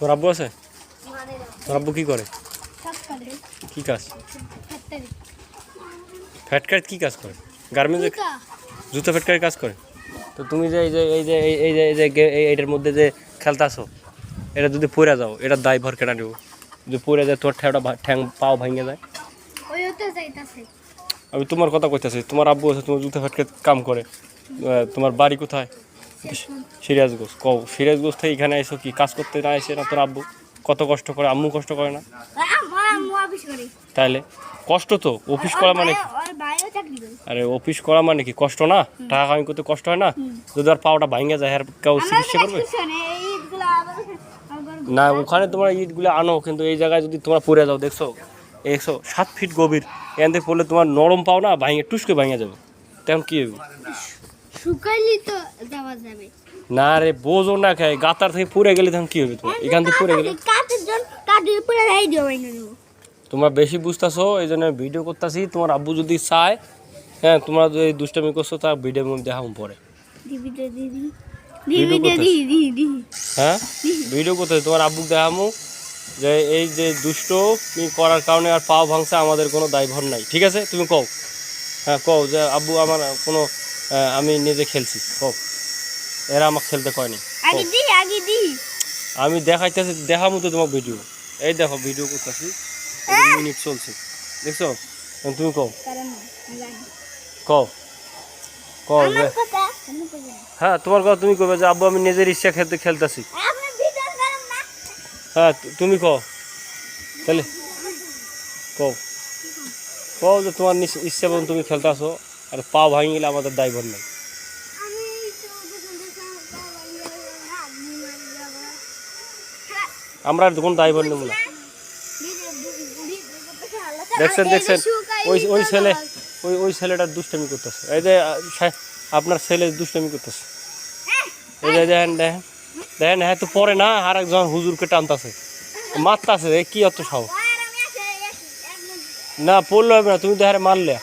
তোর আব্বু আছে? তোর আব্বু কি করে? কি কাজ? ফ্যাক্টরিতে কি কাজ করে? গার্মেন্টসে জুতা ফ্যাক্টরির কাজ করে। তো তুমি যে এইটার মধ্যে যে খেলতাছো, এটা যদি পড়ে যাও, এটার দায়ভার কেটে নেব? যদি পড়ে যায় তোর ঠ্যাং পাও ভেঙে যায়। আমি তোমার কথা কইতাছি, তোমার আব্বু আছে, তোমার জুতা ফ্যাক্টরিতে কাম করে। তোমার বাড়ি কোথায়? সিরাজগঞ্জ। কও সিরাজগঞ্জ থেকে এখানে এসো কি কাজ করতে না এসে না? তোর আব্বু কত কষ্ট করে, আম্মু কষ্ট করে না? তাইলে কষ্ট তো অফিস করা মানে কি? আরে অফিস করা মানে কি কষ্ট না? টাকা কামাই করতে কষ্ট হয় না? যদি আর পাওটা ভাঙে যায় আর কেউ চিকিৎসা করবে না? ওখানে তোমার ইটগুলো আনো, কিন্তু এই জায়গায় যদি তোমরা পড়ে যাও, দেখছো 107 ফিট গভীর, এখান থেকে পড়লে তোমার নরম পাও না ভাঙে টুসকে ভাঙে যাবে, তেমন কি হবে? শুকাইলি তো যাওয়া যাবে না রে, বোঝো না খাই, গাতার থেকে পড়ে গেলে তখন কি হবে? তোমার এখান থেকে পড়ে গেলে তোমরা বেশি বুঝতেছো, এই জন্য ভিডিও করতেছি। তোমার আব্বু যদি চায়, হ্যাঁ, তোমরা যদি দুষ্টামি করছো তা ভিডিও দেখাবো পরে। হ্যাঁ, ভিডিও করতে তোমার আব্বুকে দেখাবো যে এই যে দুষ্ট করার কারণে আর পাও ভাঙছে, আমাদের কোনো দায়ভার নাই, ঠিক আছে? তুমি কও, হ্যাঁ কও যে আব্বু আমার কোনো আমি নিজে খেলছি, কও এরা আমাকে খেলতে কয়নি। আমি দেখাইতেছি, দেখাবো তো তোমার ভিডিও। এই দেখো ভিডিও করতেছি, মিনিট চলছে, দেখছো? তুমি কও, কও কও যে হ্যাঁ তোমার কথা তুমি কবে যে আব্বু আমি নিজের ইচ্ছা খেলতেছি। হ্যাঁ তুমি কও তাহলে, কও কও যে তোমার ইচ্ছা মতন তুমি খেলতেছো, আর পা ভাঙি গেলে আমাদের দায়ভার নেই। আমরা আর কোনো দায়ভার নেব না। দেখছেন দেখছেন ওই ছেলে, ওই ছেলেটার দুষ্টামি করতেছে, এই যে আপনার ছেলে দুষ্টামি করতেছে, এই যে দেখেন দেখেন দেখেন। হ্যাঁ তো পরে না আর একজন হুজুরকে টানতেছে, মারতেছে, কি অত সাহস? না পড়লে হবে না, তুমি তো হ্যাঁ মারলে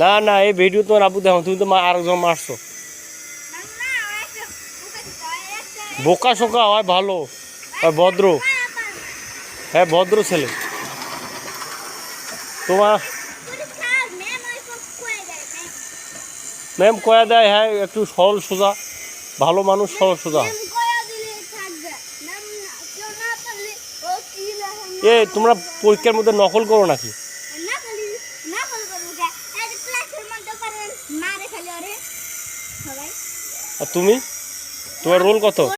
না। না এই ভিডিও তোমার আব্বু দেখো, তুমি তো আরেকজন মারছো। বোকা শোকা হয় ভালো, হয় ভদ্র, হ্যাঁ ভদ্র ছেলে তোমার। ম্যাম কয়া দেয়, হ্যাঁ একটু সরল সোজা, ভালো মানুষ সরল সোজা। এ তোমরা পরীক্ষার মধ্যে নকল করো নাকি? আর তুমি, তোমার রোল কত?